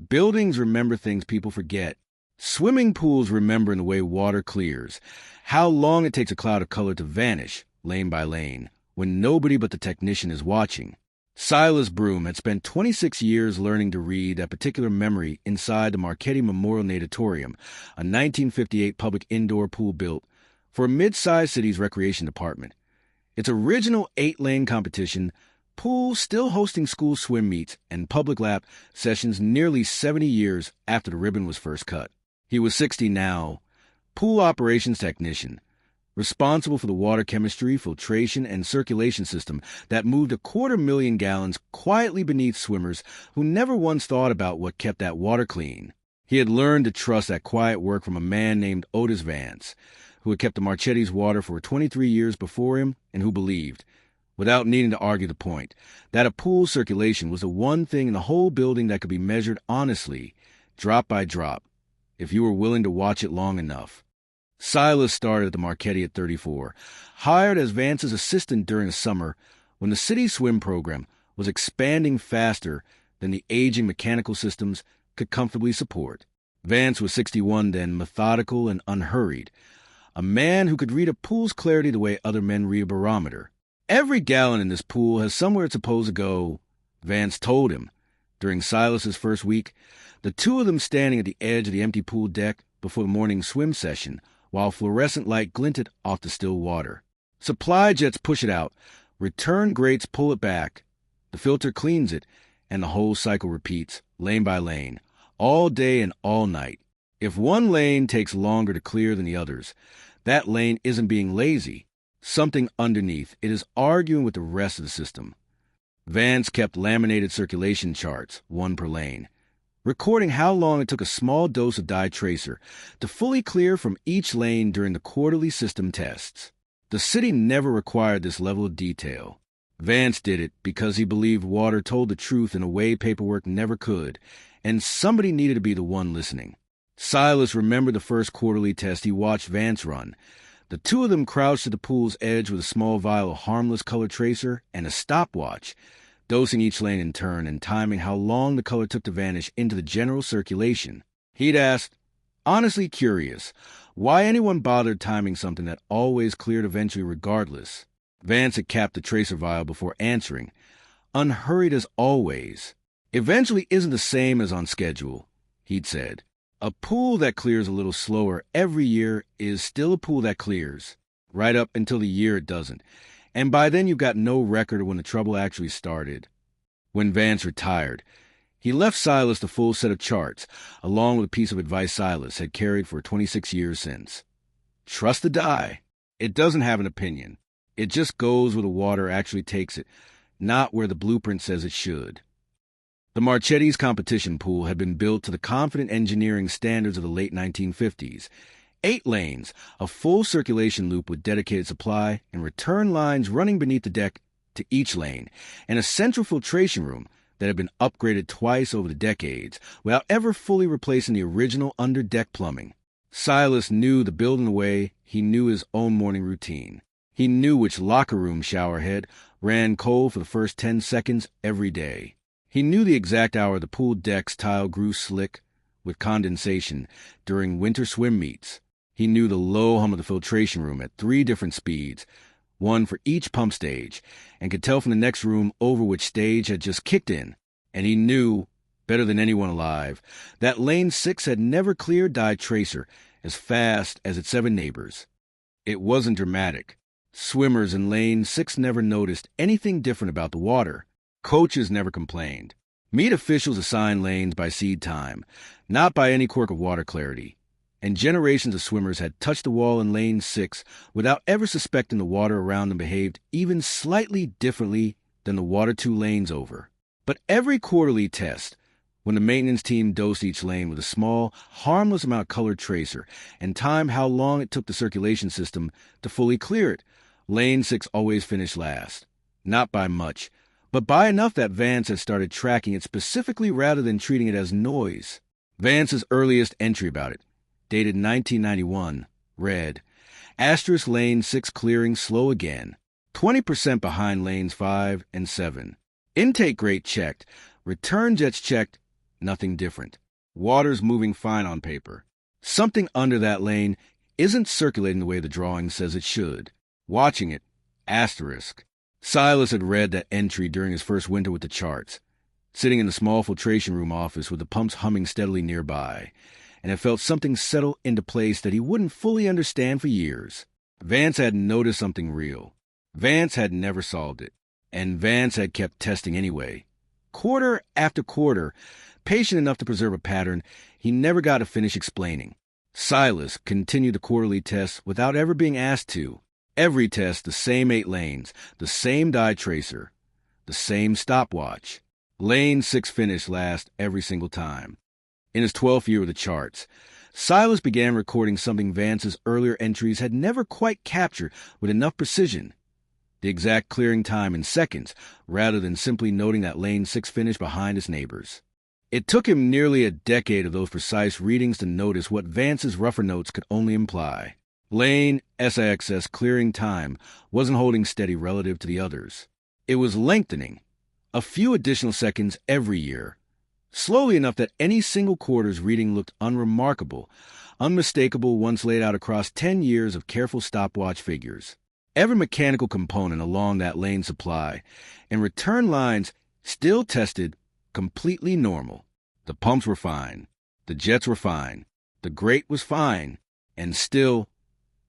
Buildings remember things people forget. Swimming pools remember in the way water clears, how long it takes a cloud of color to vanish, lane by lane, when nobody but the technician is watching. Silas Broom had spent 26 years learning to read that particular memory inside the Marchetti Memorial Natatorium, a 1958 public indoor pool built for a mid-sized city's recreation department. Its original 8-lane competition, pool still hosting school swim meets and public lap sessions nearly 70 years after the ribbon was first cut. He was 60 now, pool operations technician, responsible for the water chemistry, filtration, and circulation system that moved 250,000 gallons quietly beneath swimmers who never once thought about what kept that water clean. He had learned to trust that quiet work from a man named Otis Vance, who had kept the Marchetti's water for 23 years before him and who believed, without needing to argue the point, that a pool circulation was the one thing in the whole building that could be measured honestly, drop by drop, if you were willing to watch it long enough. Silas started at the Marchetti at 34, hired as Vance's assistant during the summer when the city's swim program was expanding faster than the aging mechanical systems could comfortably support. Vance was 61 then, methodical and unhurried, a man who could read a pool's clarity the way other men read a barometer. Every gallon in this pool has somewhere it's supposed to go, Vance told him. During Silas's first week, the two of them standing at the edge of the empty pool deck before the morning swim session, while fluorescent light glinted off the still water. Supply jets push it out, return grates pull it back, the filter cleans it, and the whole cycle repeats, lane by lane, all day and all night. If one lane takes longer to clear than the others, that lane isn't being lazy. Something underneath it is arguing with the rest of the system. Vance kept laminated circulation charts, one per lane, recording how long it took a small dose of dye tracer to fully clear from each lane during the quarterly system tests. The city never required this level of detail. Vance did it because he believed water told the truth in a way paperwork never could, and somebody needed to be the one listening. Silas remembered the first quarterly test he watched Vance run. The two of them crouched at the pool's edge with a small vial of harmless color tracer and a stopwatch, dosing each lane in turn and timing how long the color took to vanish into the general circulation. He'd asked, honestly curious, why anyone bothered timing something that always cleared eventually regardless. Vance had capped the tracer vial before answering, unhurried as always. Eventually isn't the same as on schedule, he'd said. A pool that clears a little slower every year is still a pool that clears, right up until the year it doesn't. And by then you've got no record of when the trouble actually started. When Vance retired, he left Silas the full set of charts, along with a piece of advice Silas had carried for 26 years since. Trust the dye. It doesn't have an opinion. It just goes where the water actually takes it, not where the blueprint says it should. The Marchetti's competition pool had been built to the confident engineering standards of the late 1950s. 8 lanes, a full circulation loop with dedicated supply and return lines running beneath the deck to each lane, and a central filtration room that had been upgraded twice over the decades without ever fully replacing the original under-deck plumbing. Silas knew the building the way he knew his own morning routine. He knew which locker room shower head ran cold for the first 10 seconds every day. He knew the exact hour the pool deck's tile grew slick with condensation during winter swim meets. He knew the low hum of the filtration room at 3 different speeds, one for each pump stage, and could tell from the next room over which stage had just kicked in. And he knew, better than anyone alive, that Lane 6 had never cleared dye tracer as fast as its 7 neighbors. It wasn't dramatic. Swimmers in Lane 6 never noticed anything different about the water. Coaches never complained. Meet officials assigned lanes by seed time, not by any quirk of water clarity. And generations of swimmers had touched the wall in Lane 6 without ever suspecting the water around them behaved even slightly differently than the water 2 lanes over. But every quarterly test, when the maintenance team dosed each lane with a small, harmless amount of colored tracer and timed how long it took the circulation system to fully clear it, Lane 6 always finished last. Not by much, but by enough that Vance had started tracking it specifically rather than treating it as noise. Vance's earliest entry about it, dated 1991, read, Asterisk Lane 6 clearing slow again, 20% behind lanes 5 and 7. Intake rate checked, return jets checked, Nothing different. Water's moving fine on paper. Something under that lane isn't circulating the way the drawing says it should. Watching it, asterisk. Silas had read that entry during his first winter with the charts, sitting in the small filtration room office with the pumps humming steadily nearby, and had felt something settle into place that he wouldn't fully understand for years. Vance had noticed something real. Vance had never solved it, and Vance had kept testing anyway. Quarter after quarter, patient enough to preserve a pattern he never got to finish explaining. Silas continued the quarterly tests without ever being asked to. Every test, the same 8 lanes, the same dye tracer, the same stopwatch. Lane 6 finish last every single time. In his 12th year with the charts, Silas began recording something Vance's earlier entries had never quite captured with enough precision. The exact clearing time in seconds, rather than simply noting that lane 6 finish behind his neighbors. It took him nearly a decade of those precise readings to notice what Vance's rougher notes could only imply. Lane SIXS clearing time wasn't holding steady relative to the others. It was lengthening, a few additional seconds every year, slowly enough that any single quarter's reading looked unremarkable, unmistakable once laid out across 10 years of careful stopwatch figures. Every mechanical component along that lane supply and return lines still tested completely normal. The pumps were fine. The jets were fine. The grate was fine. And still,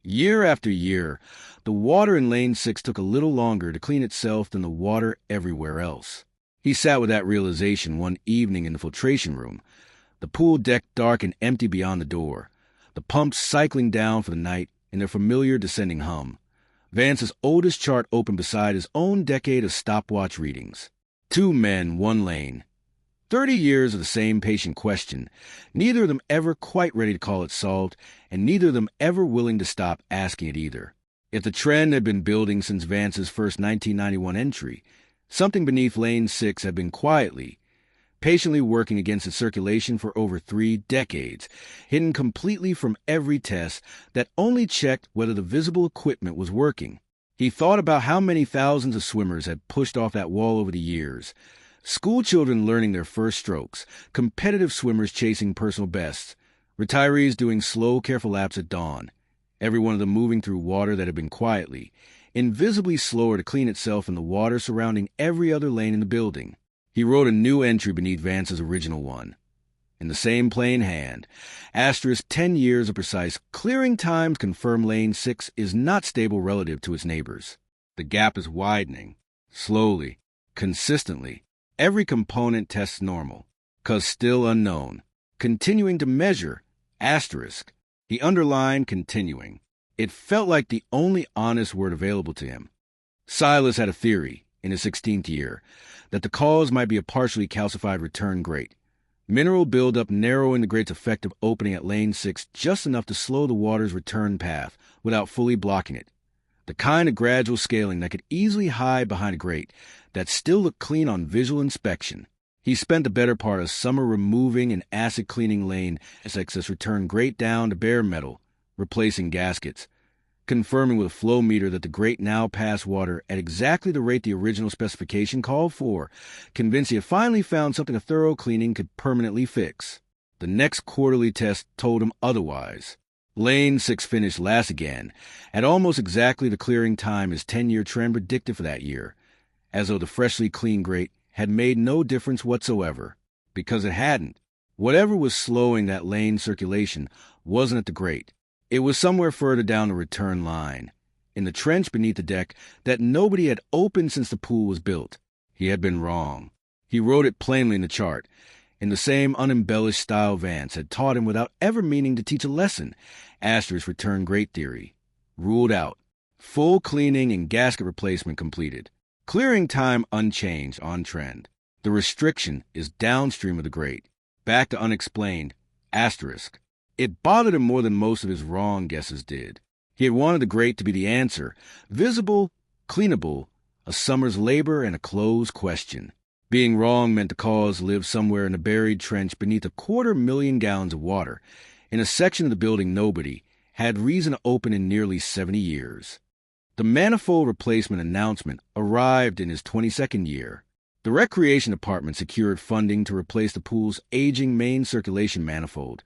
year after year, the water in lane 6 took a little longer to clean itself than the water everywhere else. He sat with that realization one evening in the filtration room, the pool deck dark and empty beyond the door, the pumps cycling down for the night in their familiar descending hum. Vance's oldest chart open beside his own decade of stopwatch readings. 2 men, 1 lane. 30 years of the same patient question, neither of them ever quite ready to call it solved, and neither of them ever willing to stop asking it either. If the trend had been building since Vance's first 1991 entry, something beneath lane 6 had been quietly, patiently working against its circulation for over 3 decades, hidden completely from every test that only checked whether the visible equipment was working. He thought about how many thousands of swimmers had pushed off that wall over the years. School children learning their first strokes, competitive swimmers chasing personal bests, retirees doing slow, careful laps at dawn, every one of them moving through water that had been quietly, invisibly slower to clean itself in the water surrounding every other lane in the building. He wrote a new entry beneath Vance's original one. In the same plain hand, asterisk 10 years of precise clearing times confirm lane 6 is not stable relative to its neighbors. The gap is widening, slowly, consistently. Every component tests normal, 'cause still unknown. Continuing to measure, asterisk. He underlined continuing. It felt like the only honest word available to him. Silas had a theory, in his 16th year, that the cause might be a partially calcified return grate. Mineral buildup narrowing the grate's effective opening at lane 6 just enough to slow the water's return path without fully blocking it. The kind of gradual scaling that could easily hide behind a grate that still looked clean on visual inspection. He spent the better part of summer removing and acid cleaning lane SXS return grate down to bare metal, replacing gaskets, confirming with a flow meter that the grate now passed water at exactly the rate the original specification called for, convinced he had finally found something a thorough cleaning could permanently fix. The next quarterly test told him otherwise. Lane 6 finish last again, at almost exactly the clearing time his 10-year trend predicted for that year, as though the freshly cleaned grate had made no difference whatsoever, because it hadn't. Whatever was slowing that lane circulation wasn't at the grate. It was somewhere further down the return line, in the trench beneath the deck that nobody had opened since the pool was built. He had been wrong. He wrote it plainly in the chart, in the same unembellished style Vance had taught him without ever meaning to teach a lesson. Asterisk return grate theory. Ruled out. Full cleaning and gasket replacement completed. Clearing time unchanged, on trend. The restriction is downstream of the grate. Back to unexplained. Asterisk. It bothered him more than most of his wrong guesses did. He had wanted the grate to be the answer, visible, cleanable, a summer's labor and a closed question. Being wrong meant the cause lived somewhere in a buried trench beneath 250,000 gallons of water, in a section of the building nobody had reason to open in nearly 70 years. The manifold replacement announcement arrived in his 22nd year. The Recreation Department secured funding to replace the pool's aging main circulation manifold.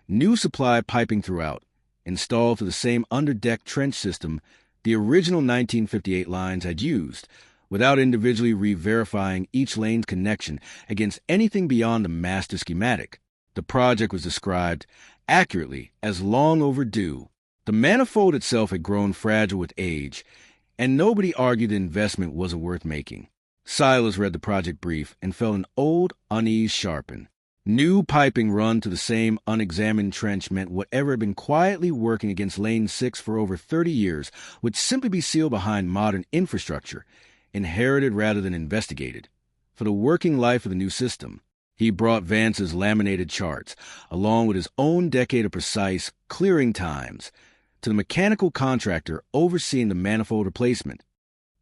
New supply piping throughout, installed to the same underdeck trench system the original 1958 lines had used, without individually re-verifying each lane's connection against anything beyond the master schematic. The project was described accurately as long overdue. The manifold itself had grown fragile with age, and nobody argued the investment wasn't worth making. Silas read the project brief and felt an old unease sharpen. New piping run to the same unexamined trench meant whatever had been quietly working against Lane 6 for over 30 years would simply be sealed behind modern infrastructure, inherited rather than investigated. For the working life of the new system, he brought Vance's laminated charts, along with his own decade of precise clearing times, to the mechanical contractor overseeing the manifold replacement.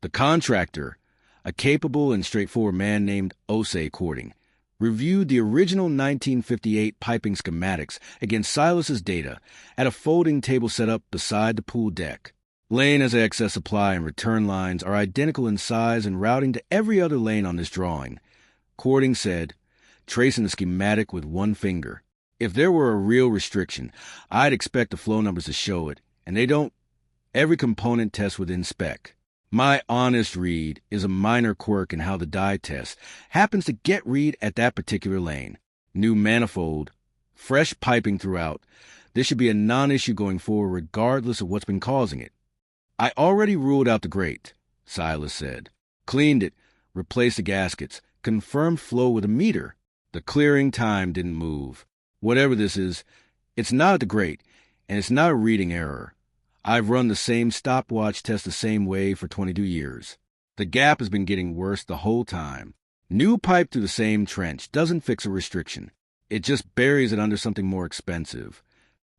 The contractor, a capable and straightforward man named Osei Cording, reviewed the original 1958 piping schematics against Silas's data at a folding table set up beside the pool deck. Lane has excess supply and return lines are identical in size and routing to every other lane on this drawing, Cording said, tracing the schematic with one finger. If there were a real restriction, I'd expect the flow numbers to show it, and they don't. Every component tests within spec. My honest read is a minor quirk in how the die test happens to get read at that particular lane. New manifold, fresh piping throughout. This should be a non-issue going forward regardless of what's been causing it. I already ruled out the grate, Silas said. Cleaned it, replaced the gaskets, confirmed flow with a meter. The clearing time didn't move. Whatever this is, it's not at the grate, and it's not a reading error. I've run the same stopwatch test the same way for 22 years. The gap has been getting worse the whole time. New pipe through the same trench doesn't fix a restriction. It just buries it under something more expensive.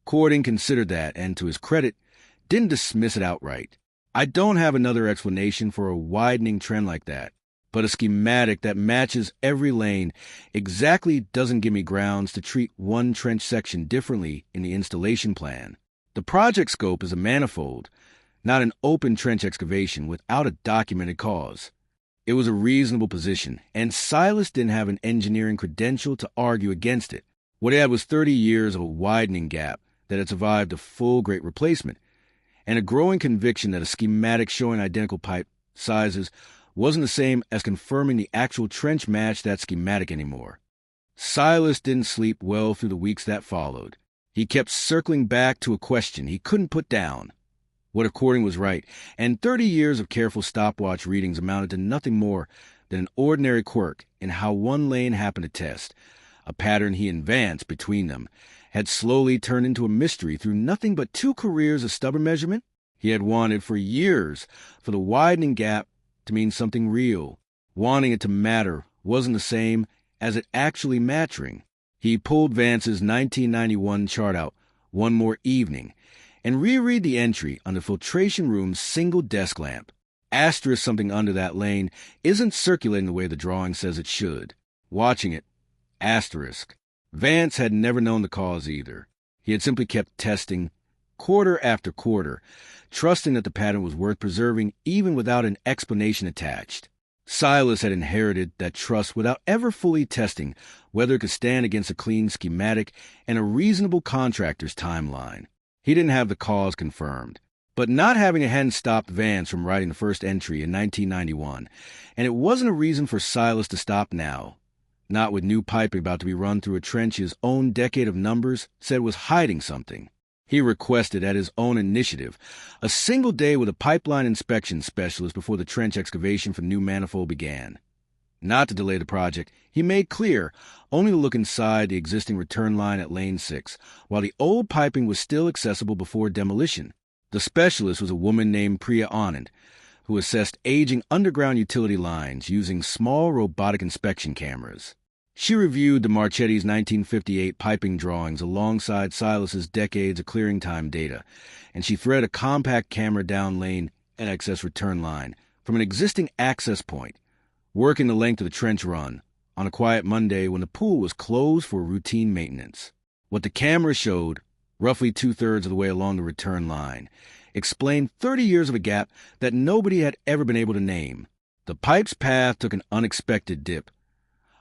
Cording considered that, and to his credit, didn't dismiss it outright. I don't have another explanation for a widening trend like that, but a schematic that matches every lane exactly doesn't give me grounds to treat one trench section differently in the installation plan. The project scope is a manifold, not an open trench excavation without a documented cause. It was a reasonable position, and Silas didn't have an engineering credential to argue against it. What he had was 30 years of a widening gap that had survived a full grate replacement, and a growing conviction that a schematic showing identical pipe sizes wasn't the same as confirming the actual trench matched that schematic anymore. Silas didn't sleep well through the weeks that followed. He kept circling back to a question he couldn't put down. What if Cording was right, and 30 years of careful stopwatch readings amounted to nothing more than an ordinary quirk in how one lane happened to test, a pattern he and Vance, between them, had slowly turned into a mystery through nothing but 2 careers of stubborn measurement? He had wanted for years for the widening gap to mean something real. Wanting it to matter wasn't the same as it actually matching. He pulled Vance's 1991 chart out one more evening and reread the entry on the filtration room's single desk lamp. Asterisk something under that lane isn't circulating the way the drawing says it should. Watching it, asterisk. Vance had never known the cause either. He had simply kept testing, quarter after quarter, trusting that the pattern was worth preserving even without an explanation attached. Silas had inherited that trust without ever fully testing whether it could stand against a clean schematic and a reasonable contractor's timeline. He didn't have the cause confirmed. But not having it hadn't stopped Vance from writing the first entry in 1991, and it wasn't a reason for Silas to stop now. Not with new piping about to be run through a trench his own decade of numbers said was hiding something. He requested, at his own initiative, a single day with a pipeline inspection specialist before the trench excavation for the new manifold began. Not to delay the project, he made clear only to look inside the existing return line at Lane 6, while the old piping was still accessible before demolition. The specialist was a woman named Priya Anand, who assessed aging underground utility lines using small robotic inspection cameras. She reviewed the Marchetti's 1958 piping drawings alongside Silas's decades of clearing time data, and she threaded a compact camera down Lane and access return line from an existing access point, working the length of the trench run on a quiet Monday when the pool was closed for routine maintenance. What the camera showed, roughly 2/3 of the way along the return line, explained 30 years of a gap that nobody had ever been able to name. The pipe's path took an unexpected dip,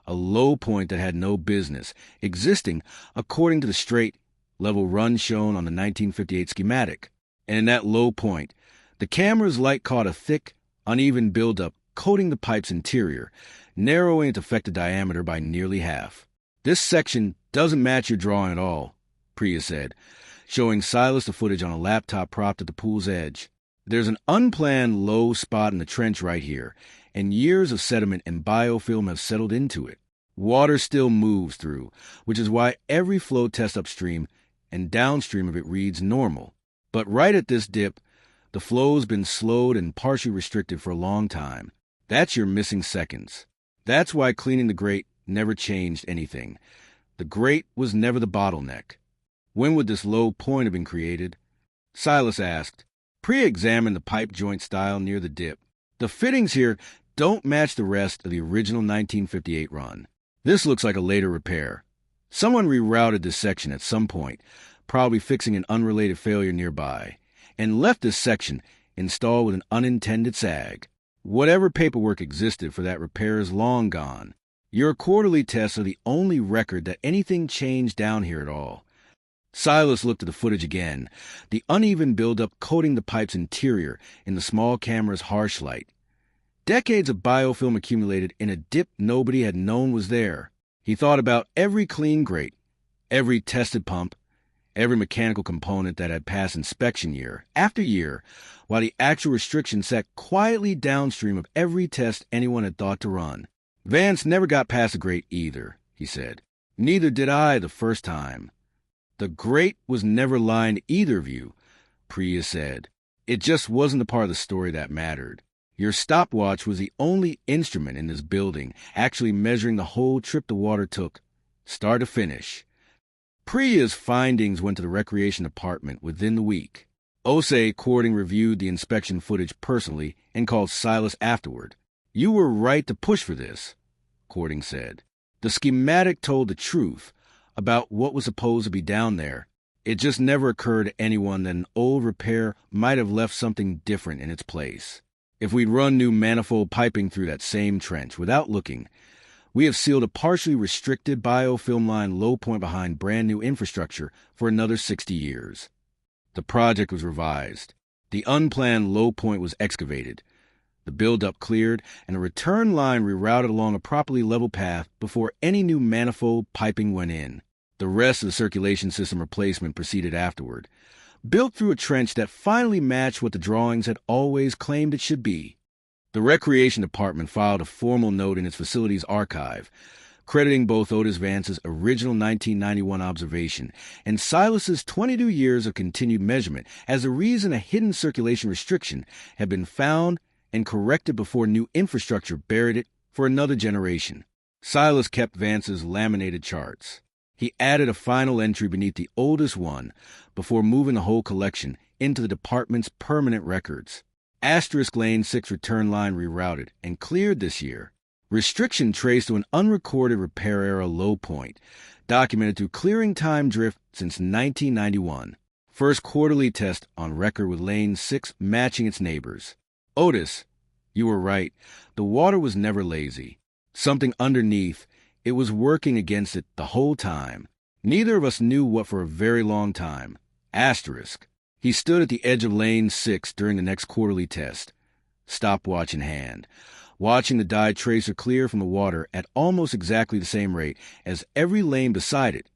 a low point that had no business existing according to the straight, level run shown on the 1958 schematic. And in that low point, the camera's light caught a thick, uneven buildup coating the pipe's interior, narrowing its effective diameter by nearly half. "This section doesn't match your drawing at all," Priya said, showing Silas the footage on a laptop propped at the pool's edge. "There's an unplanned low spot in the trench right here, and years of sediment and biofilm have settled into it. Water still moves through, which is why every flow test upstream and downstream of it reads normal. But right at this dip, the flow's been slowed and partially restricted for a long time. That's your missing seconds. That's why cleaning the grate never changed anything. The grate was never the bottleneck. When would this low point have been created?" Silas asked. Priya examined the pipe joint style near the dip. "The fittings here don't match the rest of the original 1958 run. This looks like a later repair. Someone rerouted this section at some point, probably fixing an unrelated failure nearby, and left this section installed with an unintended sag. Whatever paperwork existed for that repair is long gone. Your quarterly tests are the only record that anything changed down here at all." Silas looked at the footage again, the uneven buildup coating the pipe's interior in the small camera's harsh light. Decades of biofilm accumulated in a dip nobody had known was there. He thought about every clean grate, every tested pump, every mechanical component that had passed inspection year after year, while the actual restriction sat quietly downstream of every test anyone had thought to run. "Vance never got past the grate either," he said. "Neither did I the first time." "The grate was never lying to either of you," Priya said. "It just wasn't the part of the story that mattered. Your stopwatch was the only instrument in this building actually measuring the whole trip the water took, start to finish." Priya's findings went to the recreation department within the week. Osei Cording reviewed the inspection footage personally and called Silas afterward. "You were right to push for this," Cording said. "The schematic told the truth about what was supposed to be down there. It just never occurred to anyone that an old repair might have left something different in its place. If we'd run new manifold piping through that same trench without looking, we have sealed a partially restricted biofilm line low point behind brand new infrastructure for another 60 years. The project was revised. The unplanned low point was excavated, the buildup cleared, and a return line rerouted along a properly level path before any new manifold piping went in. The rest of the circulation system replacement proceeded afterward, built through a trench that finally matched what the drawings had always claimed it should be. The Recreation Department filed a formal note in its facilities archive, crediting both Otis Vance's original 1991 observation and Silas's 22 years of continued measurement as the reason a hidden circulation restriction had been found and corrected before new infrastructure buried it for another generation. Silas kept Vance's laminated charts. He added a final entry beneath the oldest one before moving the whole collection into the department's permanent records. Asterisk Lane 6 return line rerouted and cleared this year. Restriction traced to an unrecorded repair era low point, documented through clearing time drift since 1991. First quarterly test on record with Lane 6 matching its neighbors. "Otis, you were right. The water was never lazy. Something underneath, it was working against it the whole time. Neither of us knew what for a very long time." Asterisk. He stood at the edge of Lane 6 during the next quarterly test, stopwatch in hand, watching the dye tracer clear from the water at almost exactly the same rate as every lane beside it.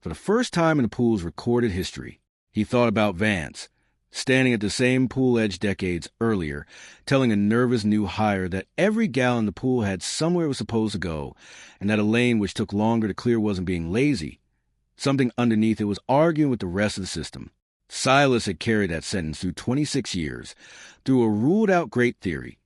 For the first time in the pool's recorded history, he thought about Vance, standing at the same pool edge decades earlier, telling a nervous new hire that every gallon the pool had somewhere it was supposed to go, and that a lane which took longer to clear wasn't being lazy. Something underneath it was arguing with the rest of the system. Silas had carried that sentence through 26 years, through a ruled-out great theory,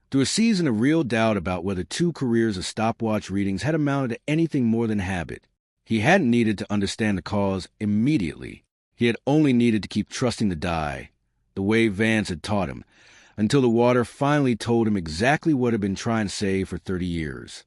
through a season of real doubt about whether 2 careers of stopwatch readings had amounted to anything more than habit. He hadn't needed to understand the cause immediately. He had only needed to keep trusting the dye, the way Vance had taught him, until the water finally told him exactly what it had been trying to say for 30 years.